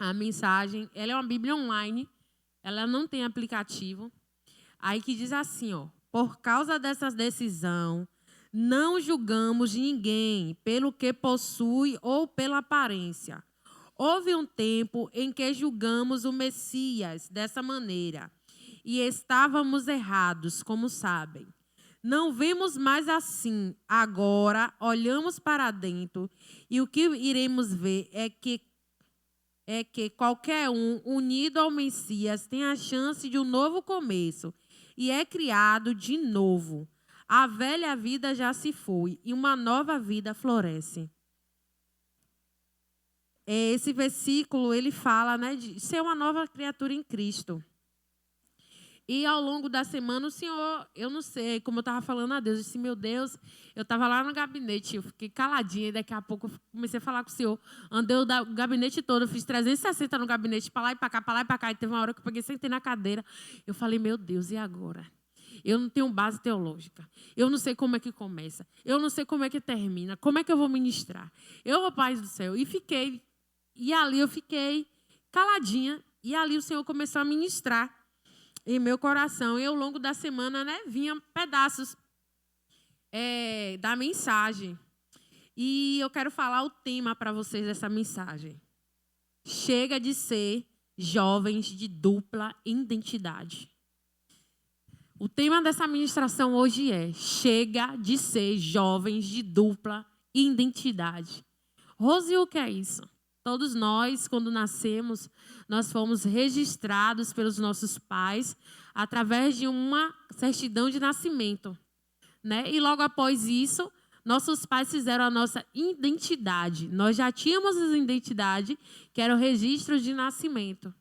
a mensagem. Ela é uma Bíblia online, ela não tem aplicativo. Aí que diz assim, ó: por causa dessa decisão, não julgamos ninguém pelo que possui ou pela aparência. Houve um tempo em que julgamos o Messias dessa maneira e estávamos errados, como sabem. Não vemos mais assim. Agora olhamos para dentro e o que iremos ver é que qualquer um unido ao Messias tem a chance de um novo começo e é criado de novo. A velha vida já se foi e uma nova vida floresce. Esse versículo, ele fala, né, de ser uma nova criatura em Cristo. E ao longo da semana, o Senhor, eu não sei, como eu estava falando a Deus, eu disse, meu Deus, eu estava lá no gabinete, eu fiquei caladinha, e daqui a pouco eu comecei a falar com o Senhor. Andei o gabinete todo, eu fiz 360 no gabinete, para lá e para cá, para lá e para cá. E teve uma hora que eu peguei, sentei na cadeira. Eu falei, meu Deus, e agora? Eu não tenho base teológica. Eu não sei como é que começa. Eu não sei como é que termina. Como é que eu vou ministrar? Eu, Pai do céu, e fiquei. E ali eu fiquei caladinha. E ali o Senhor começou a ministrar em meu coração. E ao longo da semana, né, vinham pedaços da mensagem. E eu quero falar o tema para vocês dessa mensagem. Chega de ser jovens de dupla identidade. O tema dessa ministração hoje é: chega de ser jovens de dupla identidade. Rose, o que é isso? Todos nós, quando nascemos, nós fomos registrados pelos nossos pais através de uma certidão de nascimento, né? E logo após isso, nossos pais fizeram a nossa identidade. Nós já tínhamos a identidade, que era o registro de nascimento.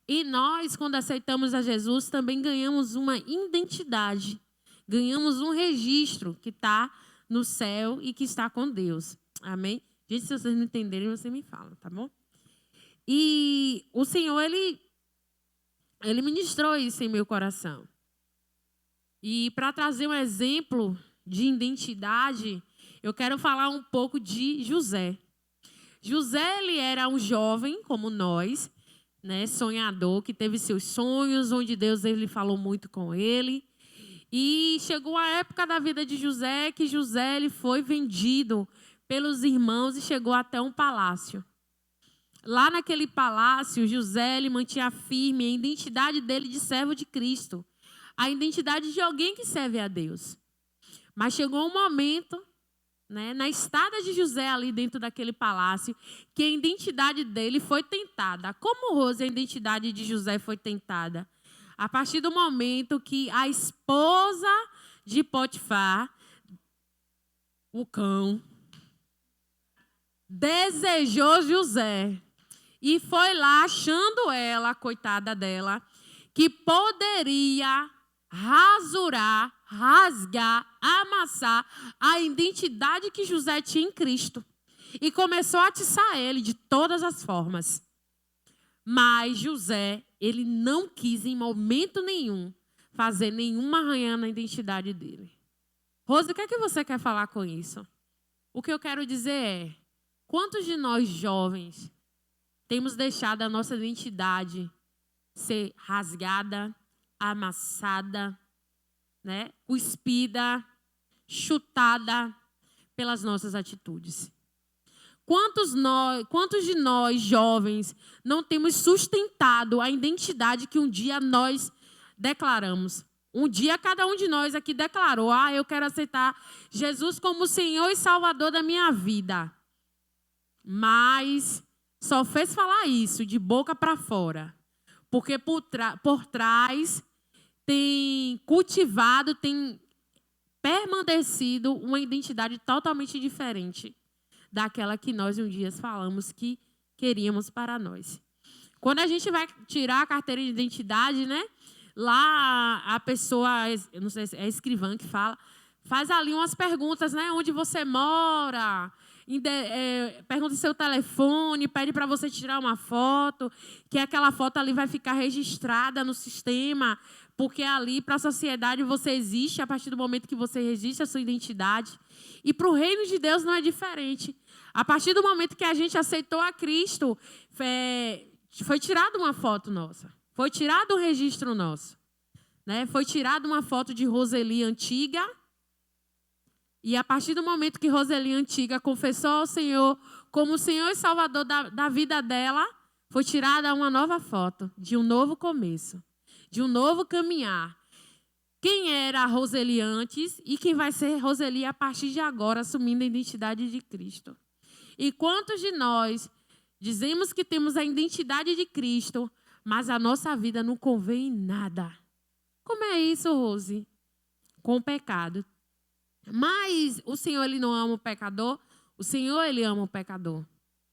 E nós, quando aceitamos a Jesus, também ganhamos uma identidade. Ganhamos um registro que está no céu e que está com Deus. Amém? Gente, se vocês não entenderem, você me fala, tá bom? E o Senhor, ele ministrou isso em meu coração. E para trazer um exemplo de identidade, eu quero falar um pouco de José. José, ele era um jovem como nós, né, sonhador, que teve seus sonhos, onde Deus ele falou muito com ele. E chegou a época da vida de José, que José ele foi vendido pelos irmãos e chegou até um palácio. Lá naquele palácio, José ele mantinha firme a identidade dele de servo de Cristo, a identidade de alguém que serve a Deus. Mas chegou um momento, né, na estada de José ali dentro daquele palácio, que a identidade dele foi tentada. Como, Rose, a identidade de José foi tentada? A partir do momento que a esposa de Potifar, o cão, desejou José e foi lá achando ela, coitada dela, que poderia rasurar, rasgar, amassar a identidade que José tinha em Cristo. E começou a atiçar ele de todas as formas. Mas José, ele não quis em momento nenhum fazer nenhuma arranhão na identidade dele. Rose, o que é que você quer falar com isso? O que eu quero dizer é: quantos de nós jovens temos deixado a nossa identidade ser rasgada, amassada, né, cuspida, chutada pelas nossas atitudes? Quantos de nós, jovens, não temos sustentado a identidade que um dia nós declaramos? Um dia cada um de nós aqui declarou: eu quero aceitar Jesus como Senhor e Salvador da minha vida. Mas só fez falar isso de boca para fora. Porque por trás tem cultivado, tem permanecido uma identidade totalmente diferente daquela que nós um dia falamos que queríamos para nós. Quando a gente vai tirar a carteira de identidade, né? Lá a pessoa, eu não sei se é escrivã que fala, faz ali umas perguntas, né? Onde você mora? Pergunta seu telefone, pede para você tirar uma foto, que aquela foto ali vai ficar registrada no sistema, porque ali para a sociedade você existe a partir do momento que você registra a sua identidade. E para o reino de Deus não é diferente. A partir do momento que a gente aceitou a Cristo, foi tirada uma foto nossa. Foi tirado um registro nosso. Né? Foi tirada uma foto de Roseli antiga. E a partir do momento que Roseli antiga confessou ao Senhor como o Senhor e Salvador da vida dela, foi tirada uma nova foto de um novo começo, de um novo caminhar. Quem era a Roseli antes e quem vai ser Roseli a partir de agora, assumindo a identidade de Cristo. E quantos de nós dizemos que temos a identidade de Cristo, mas a nossa vida não convém em nada? Como é isso, Rose? Com o pecado. Mas o Senhor, Ele não ama o pecador? O Senhor, Ele ama o pecador.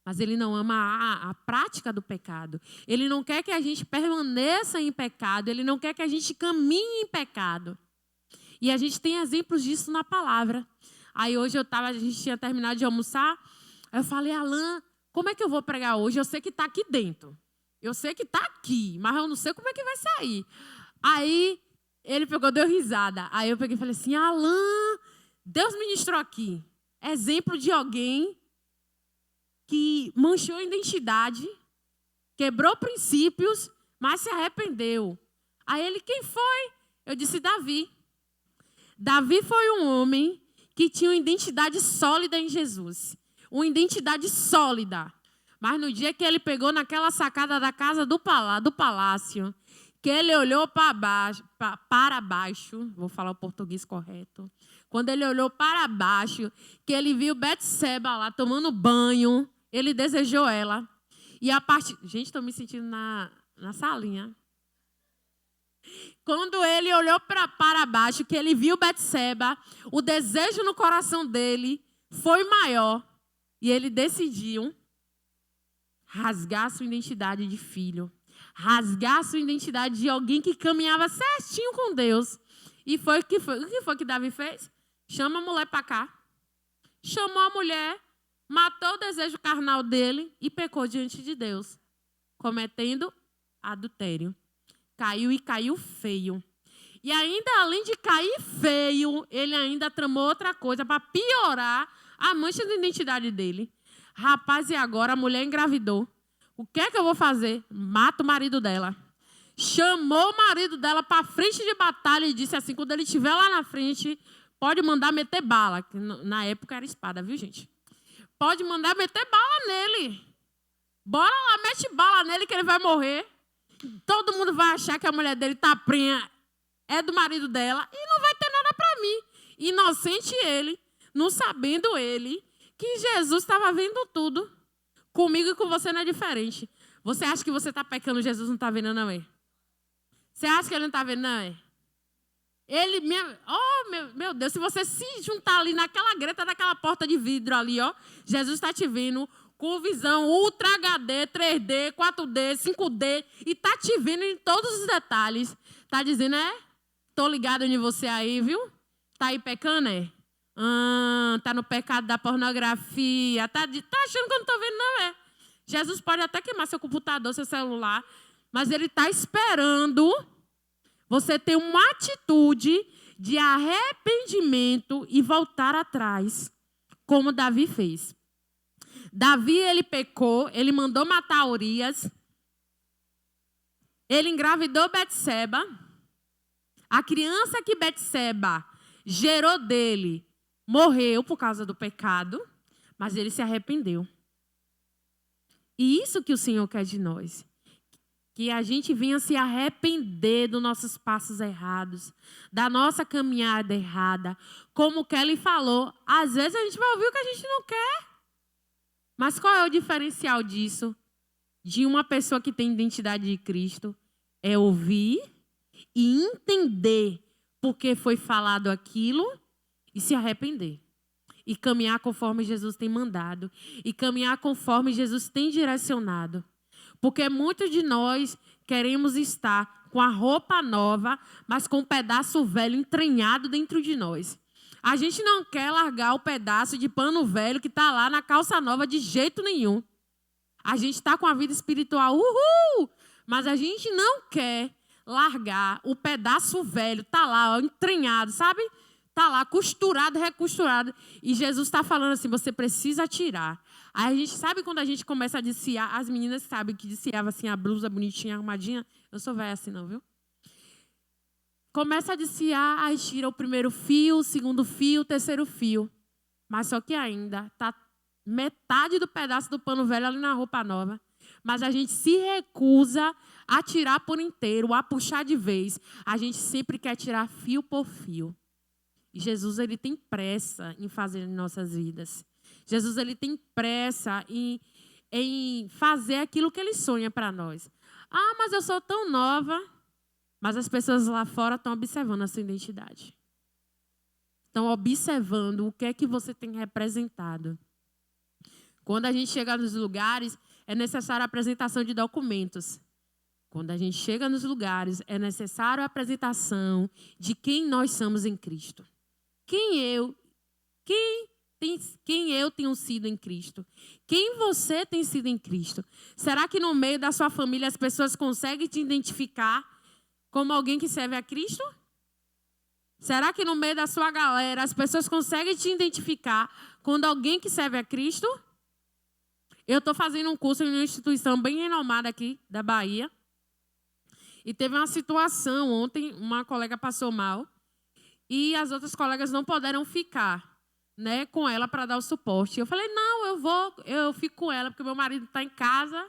Mas Ele não ama a prática do pecado. Ele não quer que a gente permaneça em pecado. Ele não quer que a gente caminhe em pecado. E a gente tem exemplos disso na palavra. Aí hoje a gente tinha terminado de almoçar. Aí eu falei, Alan, como é que eu vou pregar hoje? Eu sei que está aqui dentro. Eu sei que está aqui, mas eu não sei como é que vai sair. Aí ele pegou, deu risada. Aí eu peguei e falei assim, Alan, Deus ministrou aqui. Exemplo de alguém que manchou a identidade, quebrou princípios, mas se arrependeu. Aí ele, quem foi? Eu disse, Davi. Davi foi um homem que tinha uma identidade sólida em Jesus. Uma identidade sólida. Mas no dia que ele pegou naquela sacada da casa do palácio, que ele olhou para baixo, vou falar o português correto, quando ele olhou para baixo, que ele viu Betseba lá tomando banho, ele desejou ela. E a parte... Gente, estou me sentindo na salinha. Quando ele olhou para baixo, que ele viu Betseba, o desejo no coração dele foi maior. E ele decidiu rasgar sua identidade de filho. Rasgar sua identidade de alguém que caminhava certinho com Deus. E o que foi que Davi fez? Chama a mulher para cá. Chamou a mulher, matou o desejo carnal dele e pecou diante de Deus, cometendo adultério. Caiu feio. E ainda, além de cair feio, ele ainda tramou outra coisa para piorar a mancha da identidade dele. Rapaz, e agora a mulher engravidou. O que é que eu vou fazer? Mata o marido dela. Chamou o marido dela para frente de batalha e disse assim, quando ele estiver lá na frente, pode mandar meter bala. Que na época era espada, viu, gente? Pode mandar meter bala nele. Bora lá, mete bala nele que ele vai morrer. Todo mundo vai achar que a mulher dele tá prenha, é do marido dela e não vai ter nada para mim. Inocente ele, não sabendo ele, que Jesus estava vendo tudo. Comigo e com você não é diferente. Você acha que você está pecando, Jesus não está vendo, não é? Você acha que ele não está vendo, não é? Ele, meu Deus, se você se juntar ali naquela greta daquela porta de vidro ali, ó, Jesus está te vendo com visão Ultra HD, 3D, 4D, 5D e está te vendo em todos os detalhes. Está dizendo, tô ligado em você aí, viu? Tá aí pecando, é? Tá no pecado da pornografia. Tá achando que eu não estou vendo, não é? Jesus pode até queimar seu computador, seu celular, mas ele está esperando você ter uma atitude de arrependimento e voltar atrás, como Davi fez. Davi, ele pecou, ele mandou matar Urias, ele engravidou Betseba. A criança que Betseba gerou dele morreu por causa do pecado, mas ele se arrependeu. E isso que o Senhor quer de nós. Que a gente venha se arrepender dos nossos passos errados, da nossa caminhada errada. Como o Kelly falou, às vezes a gente vai ouvir o que a gente não quer. Mas qual é o diferencial disso? De uma pessoa que tem identidade de Cristo? É ouvir e entender por que foi falado aquilo e se arrepender. E caminhar conforme Jesus tem mandado. E caminhar conforme Jesus tem direcionado. Porque muitos de nós queremos estar com a roupa nova, mas com um pedaço velho entranhado dentro de nós. A gente não quer largar o pedaço de pano velho que está lá na calça nova de jeito nenhum. A gente está com a vida espiritual, mas a gente não quer largar o pedaço velho, está lá, ó, entranhado, sabe? Está lá, costurado, recosturado. E Jesus está falando assim, você precisa tirar. Aí a gente sabe quando a gente começa a desfiar, as meninas sabem que desfiava assim a blusa bonitinha, arrumadinha. Eu sou velha assim não, viu? Começa a desfiar, aí tira o primeiro fio, o segundo fio, o terceiro fio. Mas só que ainda está metade do pedaço do pano velho ali na roupa nova. Mas a gente se recusa a tirar por inteiro, a puxar de vez. A gente sempre quer tirar fio por fio. E Jesus, ele tem pressa em fazer em nossas vidas. Jesus, ele tem pressa em fazer aquilo que ele sonha para nós. Ah, mas eu sou tão nova. Mas as pessoas lá fora estão observando a sua identidade. Estão observando o que é que você tem representado. Quando a gente chega nos lugares, é necessária a apresentação de documentos. Quando a gente chega nos lugares, é necessária a apresentação de quem nós somos em Cristo. Quem eu tenho sido em Cristo? Quem você tem sido em Cristo? Será que no meio da sua família as pessoas conseguem te identificar como alguém que serve a Cristo? Será que no meio da sua galera as pessoas conseguem te identificar quando alguém que serve a Cristo? Eu estou fazendo um curso em uma instituição bem renomada aqui da Bahia. E teve uma situação ontem, uma colega passou mal e as outras colegas não puderam ficar, né, com ela para dar o suporte. Eu falei, não, eu fico com ela porque meu marido está em casa,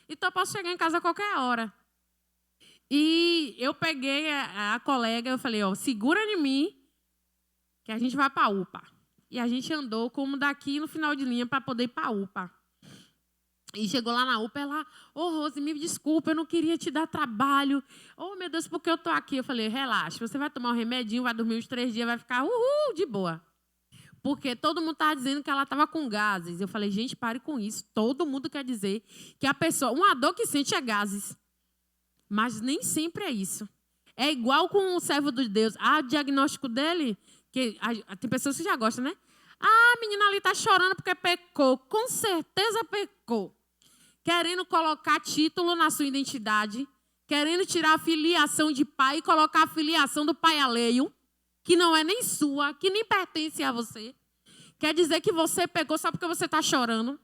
então eu posso chegar em casa a qualquer hora. E eu peguei a colega, eu falei, ó, segura em mim, que a gente vai para a UPA. E a gente andou como daqui no final de linha para poder ir para a UPA. E chegou lá na UPA, ela, Rose, me desculpa, eu não queria te dar trabalho. Meu Deus, por que eu estou aqui? Eu falei, relaxa, você vai tomar um remedinho, vai dormir uns 3 dias, vai ficar de boa. Porque todo mundo estava dizendo que ela estava com gases. Eu falei, gente, pare com isso. Todo mundo quer dizer que a pessoa, uma dor que sente é gases. Mas nem sempre é isso. É igual com o servo de Deus. O diagnóstico dele, que tem pessoas que já gostam, né? A menina ali está chorando porque pecou. Com certeza pecou. Querendo colocar título na sua identidade. Querendo tirar a filiação de pai e colocar a filiação do pai alheio, que não é nem sua, que nem pertence a você. Quer dizer que você pecou só porque você está chorando.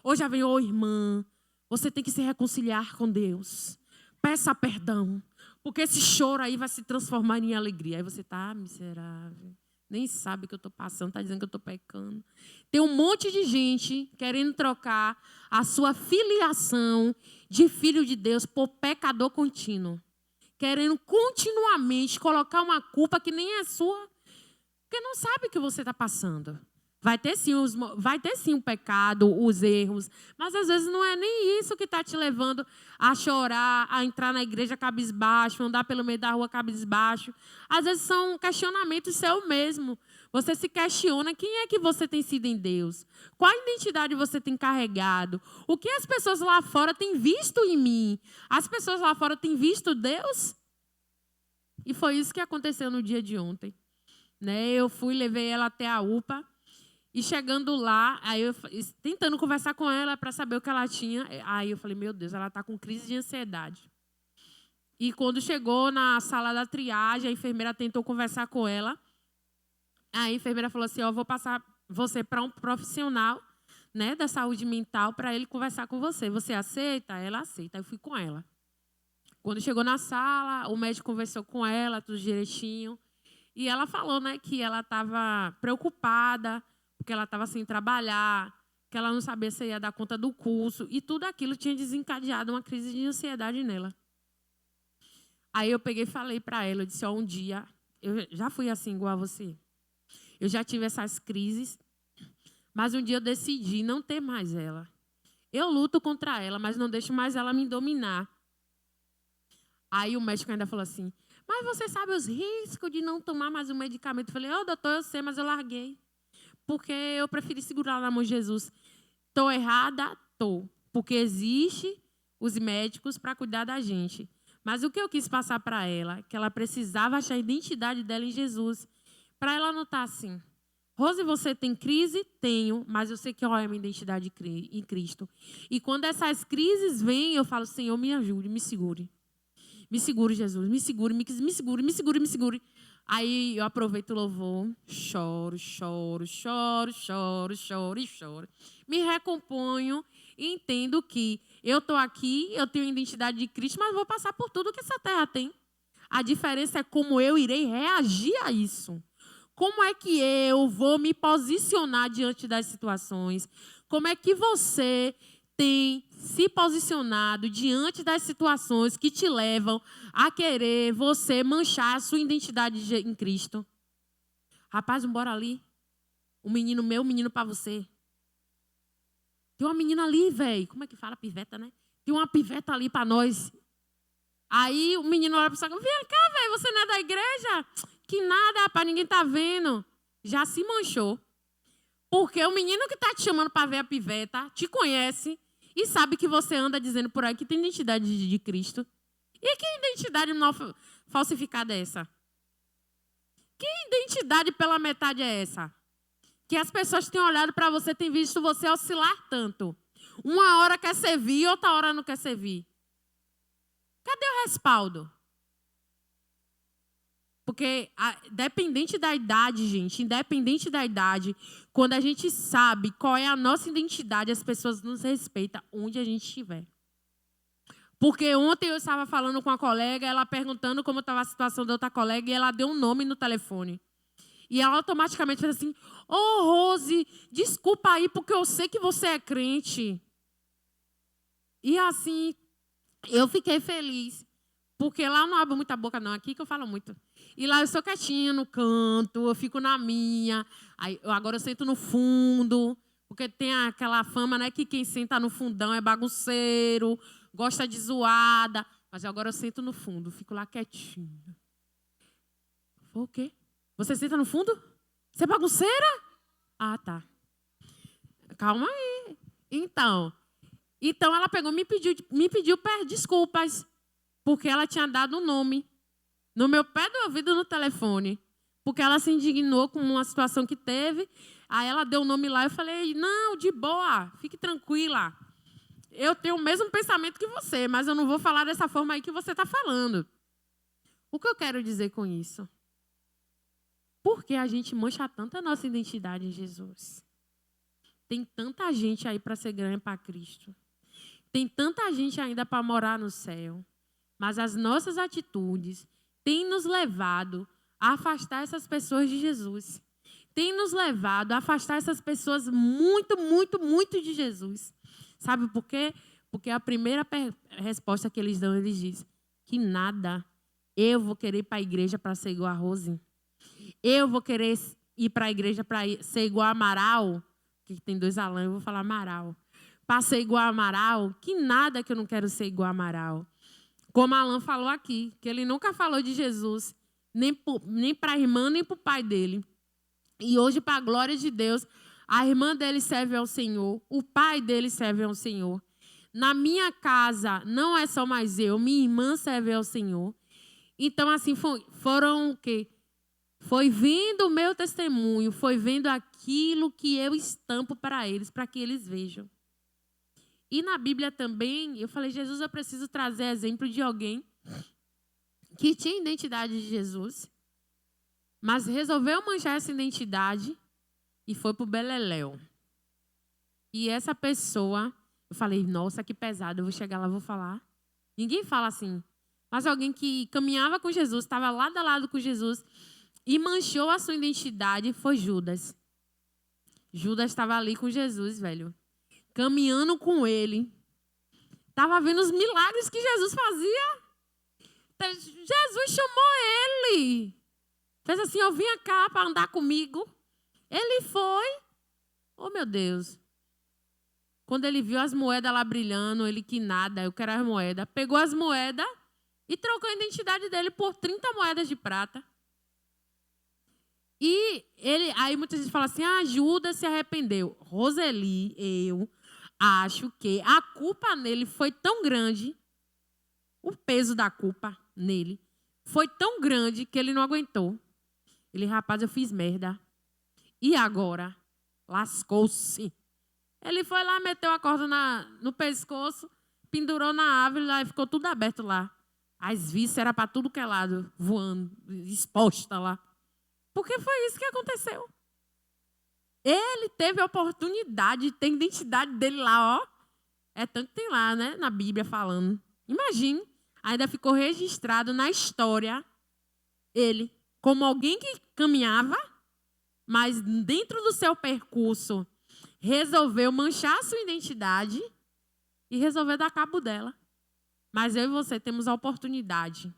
Ou já vem, irmã, você tem que se reconciliar com Deus. Peça perdão, porque esse choro aí vai se transformar em alegria. Aí você está miserável, nem sabe o que eu estou passando, está dizendo que eu estou pecando. Tem um monte de gente querendo trocar a sua filiação de filho de Deus por pecador contínuo. Querendo continuamente colocar uma culpa que nem é sua, porque não sabe o que você está passando. Vai ter sim o pecado, os erros, mas às vezes não é nem isso que está te levando a chorar, a entrar na igreja cabisbaixo, andar pelo meio da rua cabisbaixo. Às vezes são questionamentos seu mesmo. Você se questiona quem é que você tem sido em Deus, qual identidade você tem carregado, o que as pessoas lá fora têm visto em mim. As pessoas lá fora têm visto Deus? E foi isso que aconteceu no dia de ontem. Né? Eu levei ela até a UPA. E chegando lá, aí eu tentando conversar com ela para saber o que ela tinha. Aí eu falei, meu Deus, ela está com crise de ansiedade. E quando chegou na sala da triagem, a enfermeira tentou conversar com ela. Aí a enfermeira falou assim, vou passar você para um profissional, né, da saúde mental para ele conversar com você. Você aceita? Ela aceita. Aí eu fui com ela. Quando chegou na sala, o médico conversou com ela, tudo direitinho. E ela falou, né, que ela estava preocupada, porque ela estava sem trabalhar, que ela não sabia se ia dar conta do curso. E tudo aquilo tinha desencadeado uma crise de ansiedade nela. Aí eu peguei e falei para ela, eu disse, um dia, eu já fui assim igual a você. Eu já tive essas crises, mas um dia eu decidi não ter mais ela. Eu luto contra ela, mas não deixo mais ela me dominar. Aí o médico ainda falou assim, mas você sabe os riscos de não tomar mais um medicamento? Eu falei, doutor, eu sei, mas eu larguei. Porque eu preferi segurar na mão de Jesus. Estou errada? Estou. Porque existe os médicos para cuidar da gente. Mas o que eu quis passar para ela, que ela precisava achar a identidade dela em Jesus. Para ela não estar assim. Rose, você tem crise? Tenho, mas eu sei que é a minha identidade em Cristo. E quando essas crises vêm, eu falo, Senhor, me ajude, me segure. Me segure, Jesus, me segure, me segure, me segure, me segure. Aí eu aproveito o louvor, choro, choro, choro, choro, choro e choro. Me recomponho e entendo que eu estou aqui, eu tenho a identidade de Cristo, mas vou passar por tudo que essa terra tem. A diferença é como eu irei reagir a isso. Como é que eu vou me posicionar diante das situações? Como é que você tem se posicionado diante das situações que te levam a querer você manchar a sua identidade em Cristo? Rapaz, bora ali. Um menino meu, um menino para você. Tem uma menina ali, velho. Como é que fala? Piveta, né? Tem uma piveta ali para nós. Aí o menino olha para você e vem cá, velho, você não é da igreja? Que nada, rapaz, ninguém tá vendo. Já se manchou. Porque o menino que tá te chamando para ver a piveta te conhece e sabe que você anda dizendo por aí que tem identidade de Cristo. E que identidade falsificada é essa? Que identidade pela metade é essa? Que as pessoas têm olhado para você, têm visto você oscilar tanto. Uma hora quer servir, outra hora não quer servir. Cadê o respaldo? Porque, dependente da idade, gente, independente da idade, quando a gente sabe qual é a nossa identidade, as pessoas nos respeitam onde a gente estiver. Porque ontem eu estava falando com uma colega, ela perguntando como estava a situação da outra colega, e ela deu um nome no telefone. E ela automaticamente fez assim, Rose, desculpa aí, porque eu sei que você é crente. E assim, eu fiquei feliz. Porque lá eu não abro muita boca, não. Aqui que eu falo muito. E lá eu sou quietinha no canto, eu fico na minha. Aí, agora eu sento no fundo, porque tem aquela fama, né, que quem senta no fundão é bagunceiro, gosta de zoada. Mas agora eu sento no fundo, fico lá quietinha. Foi o quê? Você senta no fundo? Você é bagunceira? Ah, tá. Calma aí. Então ela pegou, me pediu desculpas. Porque ela tinha dado um nome no meu pé do ouvido no telefone. Porque ela se indignou com uma situação que teve. Aí ela deu o nome lá e eu falei, não, de boa, fique tranquila. Eu tenho o mesmo pensamento que você, mas eu não vou falar dessa forma aí que você está falando. O que eu quero dizer com isso? Por que a gente mancha tanto a nossa identidade em Jesus? Tem tanta gente aí para ser grande para Cristo. Tem tanta gente ainda para morar no céu. Mas as nossas atitudes têm nos levado a afastar essas pessoas de Jesus. Tem nos levado a afastar essas pessoas muito, muito, muito de Jesus. Sabe por quê? Porque a primeira resposta que eles dão, eles dizem que nada. Eu vou querer ir para a igreja para ser igual a Rose. Eu vou querer ir para a igreja para ser igual a Amaral. Que tem 2 Alain, eu vou falar Amaral. Para ser igual a Amaral, que nada que eu não quero ser igual a Amaral. Como Alan falou aqui, que ele nunca falou de Jesus, nem para a irmã, nem para o pai dele. E hoje, para a glória de Deus, a irmã dele serve ao Senhor, o pai dele serve ao Senhor. Na minha casa, não é só mais eu, minha irmã serve ao Senhor. Então, assim, foram o quê? Foi vendo o meu testemunho, foi vendo aquilo que eu estampo para que eles vejam. E na Bíblia também, eu falei, Jesus, eu preciso trazer exemplo de alguém que tinha identidade de Jesus, mas resolveu manchar essa identidade e foi para o beleléu. E essa pessoa, eu falei, nossa, que pesado, eu vou chegar lá e vou falar. Ninguém fala assim. Mas alguém que caminhava com Jesus, estava lado a lado com Jesus e manchou a sua identidade foi Judas. Judas estava ali com Jesus, velho. Caminhando com ele. Estava vendo os milagres que Jesus fazia. Jesus chamou ele. Fez assim, eu vim cá para andar comigo. Ele foi. Oh, meu Deus. Quando ele viu as moedas lá brilhando, ele que nada, eu quero as moedas. Pegou as moedas e trocou a identidade dele por 30 moedas de prata. E ele, aí muita gente fala assim, Judas se arrependeu. Roseli, eu acho que a culpa nele foi tão grande, o peso da culpa nele foi tão grande que ele não aguentou. Ele, rapaz, eu fiz merda. E agora? Lascou-se. Ele foi lá, meteu a corda no pescoço, pendurou na árvore lá e ficou tudo aberto lá. As vísceras para tudo que é lado, voando, exposta lá. Porque foi isso que aconteceu. Ele teve a oportunidade de ter a identidade dele lá, ó. É tanto que tem lá, né, na Bíblia falando. Imagine, ainda ficou registrado na história ele como alguém que caminhava, mas dentro do seu percurso resolveu manchar a sua identidade e resolveu dar cabo dela. Mas eu e você temos a oportunidade.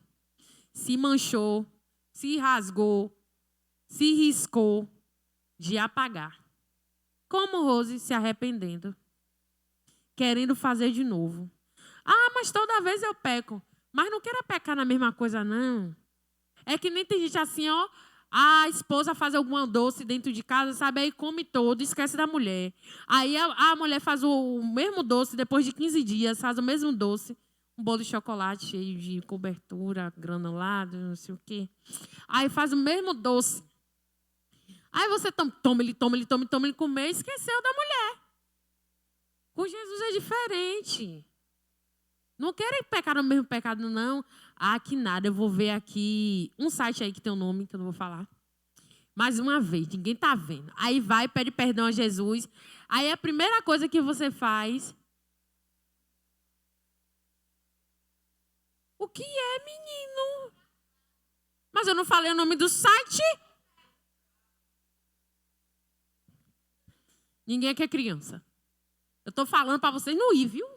Se manchou, se rasgou, se riscou de apagar. Como Rose se arrependendo. Querendo fazer de novo. Ah, mas toda vez eu peco. Mas não queira pecar na mesma coisa, não. É que nem tem gente assim, ó. A esposa faz alguma doce dentro de casa, sabe? Aí come todo, esquece da mulher. Aí a mulher faz o mesmo doce, depois de 15 dias, faz o mesmo doce. Um bolo de chocolate cheio de cobertura, granulado, não sei o quê. Aí faz o mesmo doce. Aí você toma ele, comer e esqueceu da mulher. Com Jesus é diferente. Não querem pecar no mesmo pecado, não. Ah, que nada, eu vou ver aqui um site aí que tem um nome, que eu não vou falar. Mais uma vez, ninguém tá vendo. Aí vai, pede perdão a Jesus. Aí a primeira coisa que você faz... O que é, menino? Mas eu não falei o nome do site? Ninguém aqui é criança. Eu tô falando para vocês não ir, viu?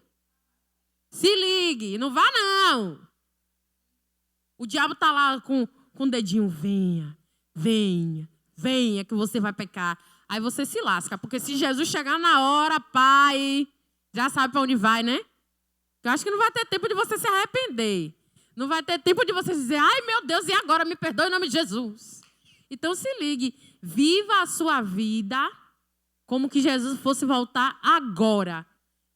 Se ligue, não vá não. O diabo tá lá com o dedinho, venha, venha, venha que você vai pecar. Aí você se lasca, porque se Jesus chegar na hora, pai, já sabe para onde vai, né? Eu acho que não vai ter tempo de você se arrepender. Não vai ter tempo de você dizer, ai meu Deus, e agora? Me perdoe em nome de Jesus. Então se ligue, viva a sua vida como que Jesus fosse voltar agora.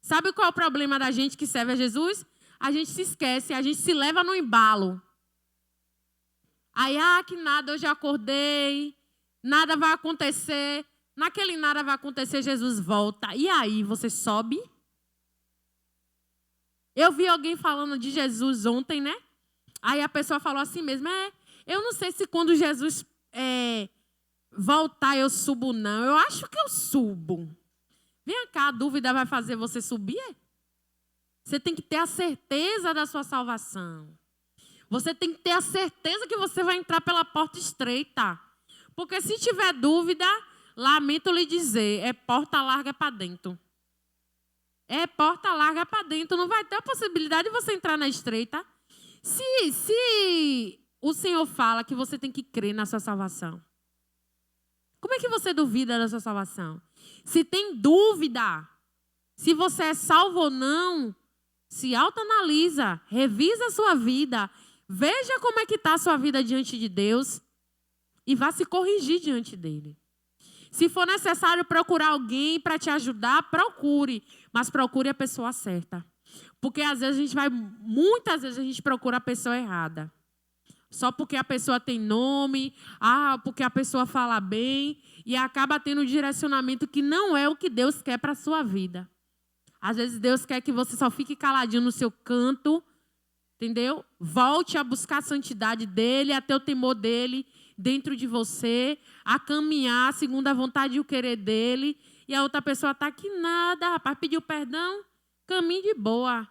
Sabe qual é o problema da gente que serve a Jesus? A gente se esquece, a gente se leva no embalo. Aí, que nada, eu já acordei, nada vai acontecer. Naquele nada vai acontecer, Jesus volta. E aí, você sobe? Eu vi alguém falando de Jesus ontem, né? Aí a pessoa falou assim mesmo, eu não sei se quando Jesus voltar eu subo não. Eu acho que eu subo. Vem cá, a dúvida vai fazer você subir? Você tem que ter a certeza da sua salvação. Você tem que ter a certeza que você vai entrar pela porta estreita. Porque se tiver dúvida, lamento lhe dizer, é porta larga para dentro. É porta larga para dentro. Não vai ter a possibilidade de você entrar na estreita. Se o Senhor fala que você tem que crer na sua salvação, como é que você duvida da sua salvação? Se tem dúvida, se você é salvo ou não, se autoanalisa, revisa a sua vida, veja como é que está a sua vida diante de Deus e vá se corrigir diante dele. Se for necessário procurar alguém para te ajudar, procure, mas procure a pessoa certa. Porque às vezes muitas vezes a gente procura a pessoa errada. Só porque a pessoa tem nome, porque a pessoa fala bem e acaba tendo um direcionamento que não é o que Deus quer para a sua vida. Às vezes Deus quer que você só fique caladinho no seu canto, entendeu? Volte a buscar a santidade dele, a ter o temor dele dentro de você, a caminhar segundo a vontade e o querer dele. E a outra pessoa está aqui nada, rapaz, pediu perdão, caminhe de boa.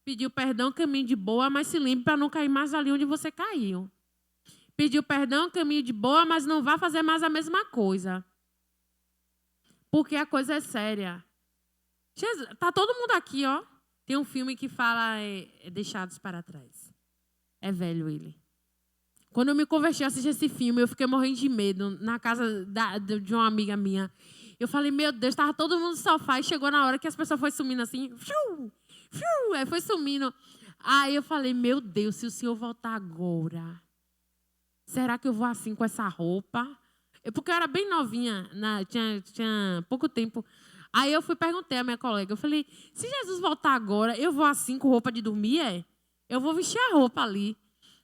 Pediu perdão, caminho de boa, mas se lembre para não cair mais ali onde você caiu. Pediu perdão, caminho de boa, mas não vá fazer mais a mesma coisa. Porque a coisa é séria. Está todo mundo aqui, ó. Tem um filme que fala Deixados para Trás. É velho ele. Quando eu me converti a assistir esse filme, eu fiquei morrendo de medo na casa de uma amiga minha. Eu falei, meu Deus, estava todo mundo no sofá e chegou na hora que as pessoas foram sumindo assim. Aí foi sumindo. Aí eu falei, meu Deus, se o Senhor voltar agora, será que eu vou assim com essa roupa? Porque eu era bem novinha, tinha pouco tempo. Aí eu perguntei à minha colega, eu falei, se Jesus voltar agora, eu vou assim com roupa de dormir, Eu vou vestir a roupa ali.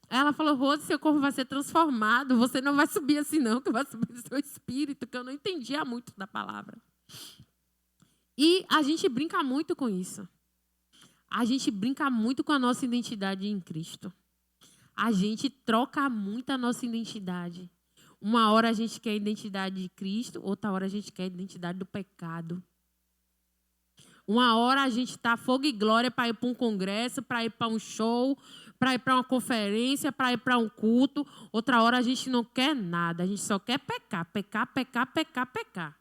Aí ela falou, Rose, seu corpo vai ser transformado, você não vai subir assim não, que vai subir o seu espírito, que eu não entendia muito da palavra. E a gente brinca muito com isso. A gente brinca muito com a nossa identidade em Cristo. A gente troca muito a nossa identidade. Uma hora a gente quer a identidade de Cristo, outra hora a gente quer a identidade do pecado. Uma hora a gente está fogo e glória para ir para um congresso, para ir para um show, para ir para uma conferência, para ir para um culto. Outra hora a gente não quer nada, a gente só quer pecar, pecar, pecar, pecar, pecar.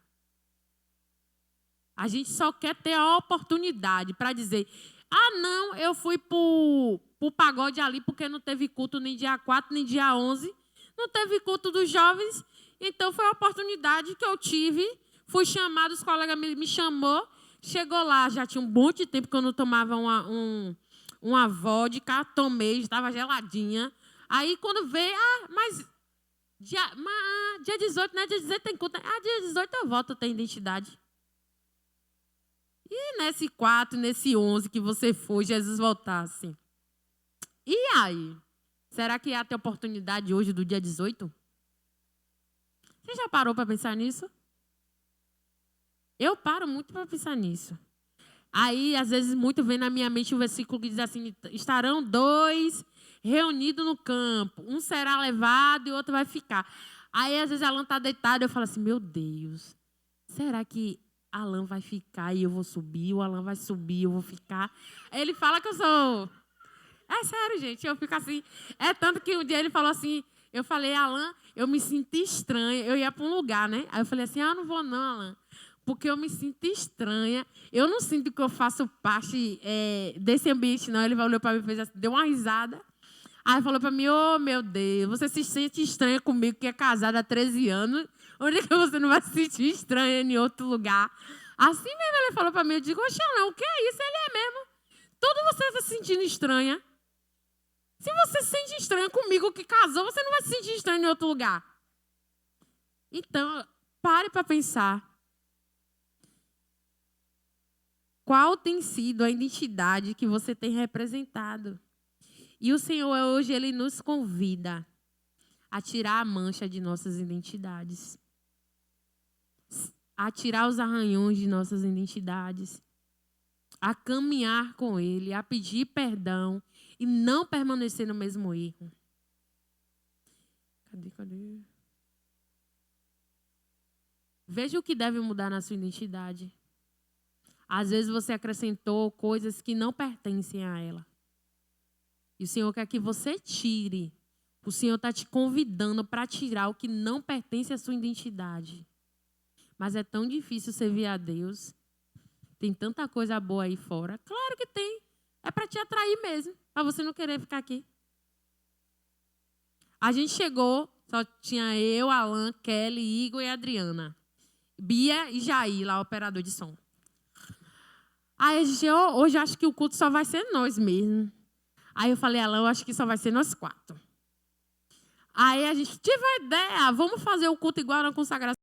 A gente só quer ter a oportunidade para dizer: ah, não, eu fui para o pagode ali porque não teve culto nem dia 4, nem dia 11. Não teve culto dos jovens, então foi a oportunidade que eu tive. Fui chamado, os colegas me chamou. Chegou lá, já tinha um monte de tempo que eu não tomava uma vodka, tomei, estava geladinha. Aí quando veio, mas dia 18, né? Dia 18 tem culto. Dia 18 eu volto, tem identidade. E nesse 4, nesse 11 que você foi, Jesus voltasse. E aí? Será que ia ter oportunidade hoje do dia 18? Você já parou para pensar nisso? Eu paro muito para pensar nisso. Aí, às vezes, muito vem na minha mente um versículo que diz assim: estarão dois reunidos no campo. Um será levado e o outro vai ficar. Aí, às vezes, Alan está deitado e eu falo assim: meu Deus, será que Alan vai ficar e eu vou subir? O Alan vai subir e eu vou ficar? Aí ele fala que eu sou... É sério, gente, eu fico assim. É tanto que um dia ele falou assim, eu falei: Alan, eu me sinto estranha. Eu ia para um lugar, né? Aí eu falei assim: não vou não, Alan, porque eu me sinto estranha. Eu não sinto que eu faço parte desse ambiente, não. Ele olhou para mim e fez assim, deu uma risada. Aí falou para mim: oh, meu Deus, você se sente estranha comigo, que é casada há 13 anos. Onde é que você não vai se sentir estranha em outro lugar? Assim mesmo ele falou para mim. Eu digo: oxe, Alan, o que é isso? Ele é mesmo. Tudo você está se sentindo estranha. Se você se sente estranha comigo que casou, você não vai se sentir estranho em outro lugar. Então, pare para pensar. Qual tem sido a identidade que você tem representado? E o Senhor hoje, Ele nos convida a tirar a mancha de nossas identidades. A tirar os arranhões de nossas identidades. A caminhar com Ele, a pedir perdão e não permanecer no mesmo erro. Cadê? Veja o que deve mudar na sua identidade. Às vezes você acrescentou coisas que não pertencem a ela. E o Senhor quer que você tire. O Senhor está te convidando para tirar o que não pertence à sua identidade. Mas é tão difícil servir a Deus. Tem tanta coisa boa aí fora. Claro que tem. É para te atrair mesmo. Para você não querer ficar aqui. A gente chegou, só tinha eu, Alan, Kelly, Igor e Adriana. Bia e Jair, lá, operador de som. Aí a gente, hoje acho que o culto só vai ser nós mesmo. Aí eu falei: Alan, eu acho que só vai ser nós 4. Aí a gente tive a ideia: vamos fazer o culto igual na consagração.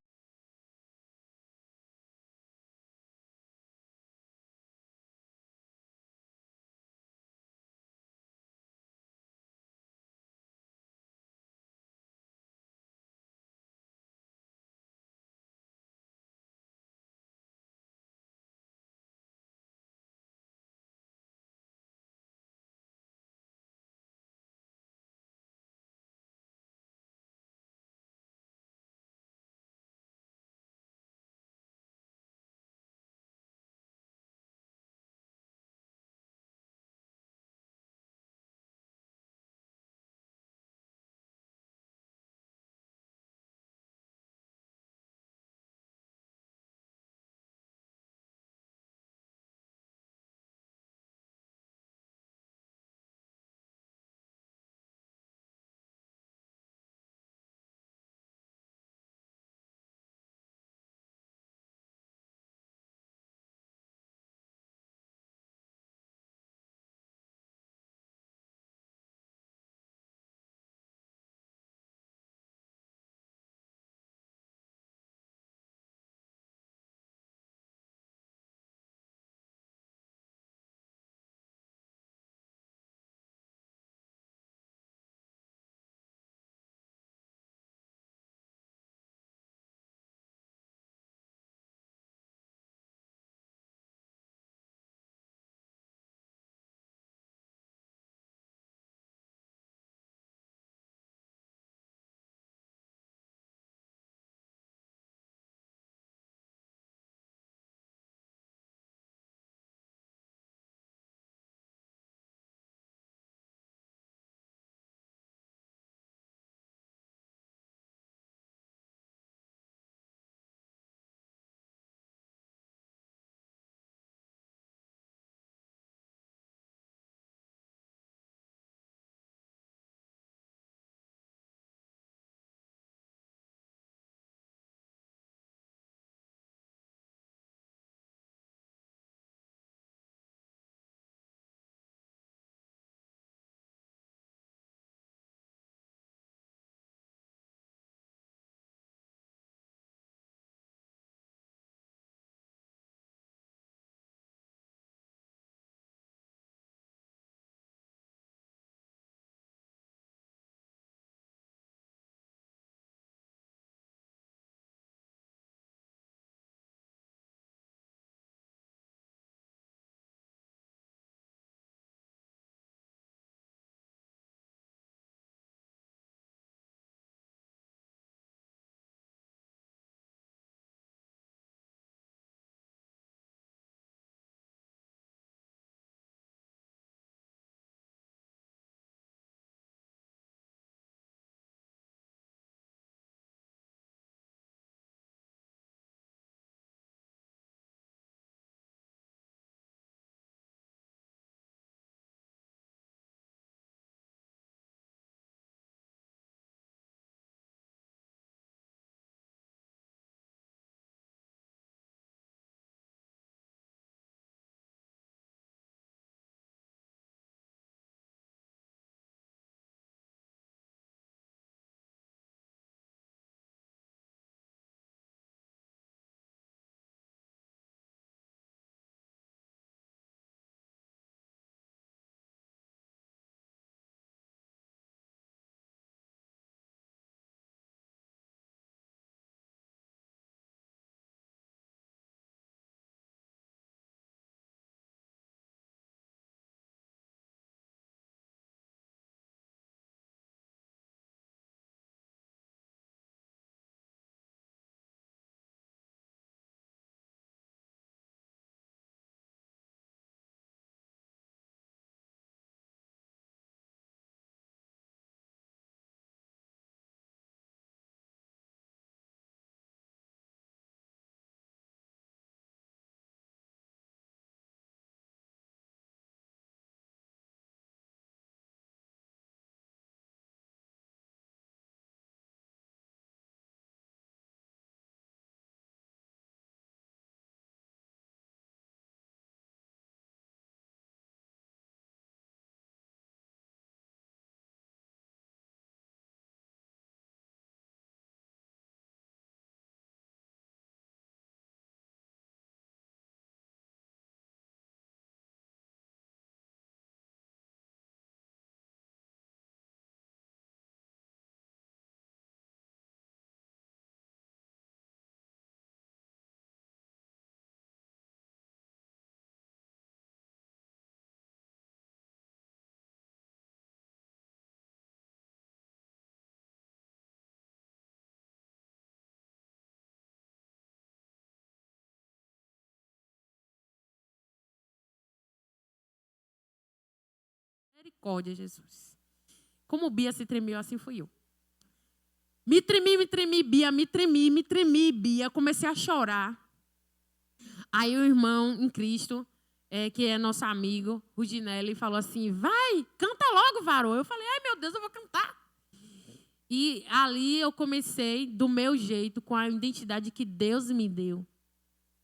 Misericórdia, Jesus. Como Bia se tremeu, assim fui eu. Me tremi, Bia, me tremi, Bia. Comecei a chorar. Aí o irmão em Cristo, que é nosso amigo, Rudinelli, falou assim, vai, canta logo, varô. Eu falei, ai, meu Deus, eu vou cantar. E ali eu comecei, do meu jeito, com a identidade que Deus me deu,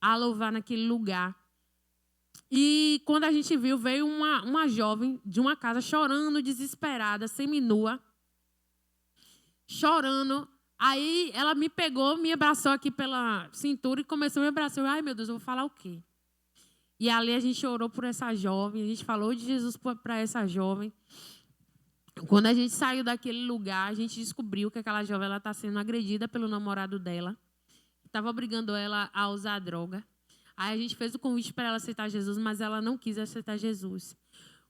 a louvar naquele lugar. E quando a gente viu, veio uma jovem de uma casa chorando, desesperada, seminua, chorando. Aí ela me pegou, me abraçou aqui pela cintura e começou a me abraçar. Eu, ai, meu Deus, eu vou falar o quê? E ali a gente orou por essa jovem, a gente falou de Jesus para essa jovem. Quando a gente saiu daquele lugar, a gente descobriu que aquela jovem está sendo agredida pelo namorado dela, que estava obrigando ela a usar droga. Aí a gente fez o convite para ela aceitar Jesus, mas ela não quis aceitar Jesus.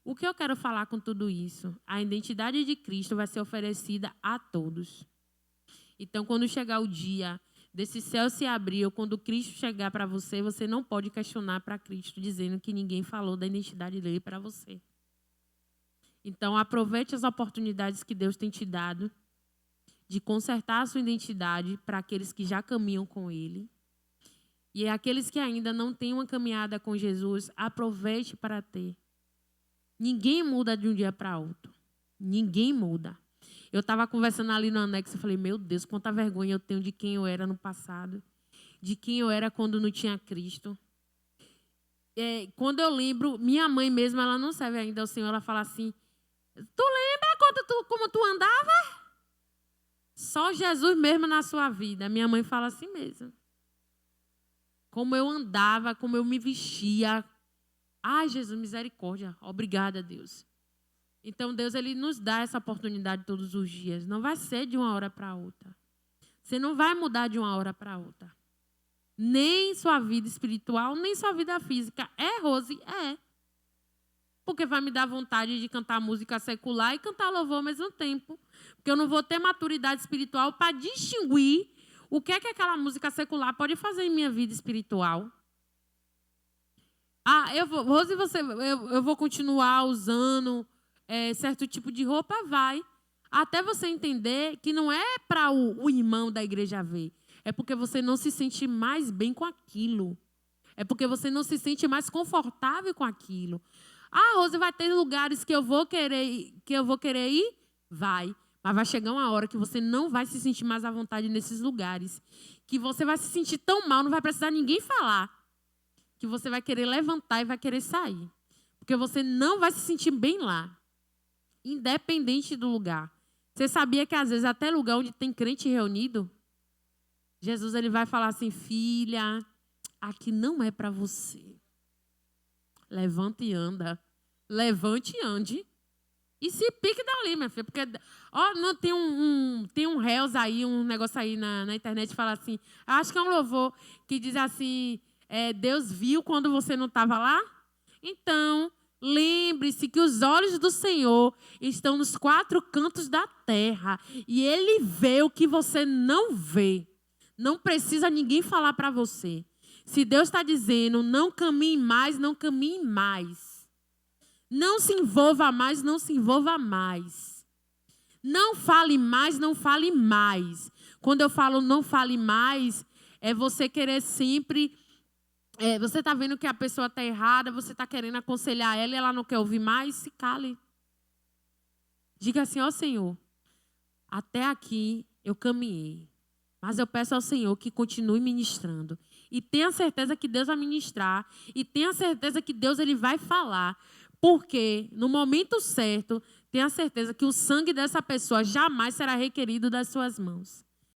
O que eu quero falar com tudo isso? A identidade de Cristo vai ser oferecida a todos. Então, quando chegar o dia desse céu se abrir, ou quando Cristo chegar para você, você não pode questionar para Cristo, dizendo que ninguém falou da identidade dele para você. Então, aproveite as oportunidades que Deus tem te dado de consertar a sua identidade para aqueles que já caminham com Ele. E aqueles que ainda não têm uma caminhada com Jesus, aproveite para ter. Ninguém muda de um dia para outro. Ninguém muda. Eu estava conversando ali no anexo e falei, meu Deus, quanta vergonha eu tenho de quem eu era no passado. De quem eu era quando não tinha Cristo. Quando eu lembro, minha mãe mesmo, ela não serve ainda ao Senhor, ela fala assim, tu lembra como tu andava? Só Jesus mesmo na sua vida. Minha mãe fala assim mesmo. Como eu andava, como eu me vestia. Ai, Jesus, misericórdia. Obrigada, Deus. Então, Deus, Ele nos dá essa oportunidade todos os dias. Não vai ser de uma hora para outra. Você não vai mudar de uma hora para outra. Nem sua vida espiritual, nem sua vida física. Rose? Porque vai me dar vontade de cantar música secular e cantar louvor ao mesmo tempo. Porque eu não vou ter maturidade espiritual para distinguir o que é que aquela música secular pode fazer em minha vida espiritual. Rose, eu vou continuar usando certo tipo de roupa? Vai. Até você entender que não é para o irmão da igreja ver. É porque você não se sente mais bem com aquilo. É porque você não se sente mais confortável com aquilo. Rose, vai ter lugares que eu vou querer ir? Vai. Mas vai chegar uma hora que você não vai se sentir mais à vontade nesses lugares. Que você vai se sentir tão mal, não vai precisar ninguém falar. Que você vai querer levantar e vai querer sair. Porque você não vai se sentir bem lá. Independente do lugar. Você sabia que às vezes até lugar onde tem crente reunido, Jesus ele vai falar assim, filha, aqui não é para você. Levanta e anda. Levante e ande. E se pique dali, minha filha. Porque não, tem um Reels aí, um negócio aí na internet que fala assim, acho que é um louvor que diz assim, Deus viu quando você não estava lá? Então, lembre-se que os olhos do Senhor estão nos 4 cantos da terra. E Ele vê o que você não vê. Não precisa ninguém falar para você. Se Deus está dizendo, não caminhe mais, não caminhe mais. Não se envolva mais, não se envolva mais. Não fale mais, não fale mais. Quando eu falo não fale mais, é você querer sempre... você está vendo que a pessoa está errada, você está querendo aconselhar ela e ela não quer ouvir mais, se cale. Diga assim, ó Senhor, até aqui eu caminhei. Mas eu peço ao Senhor que continue ministrando. E tenha certeza que Deus vai ministrar. E tenha certeza que Deus ele vai falar. Porque no momento certo, tenha certeza que o sangue dessa pessoa jamais será requerido das suas mãos.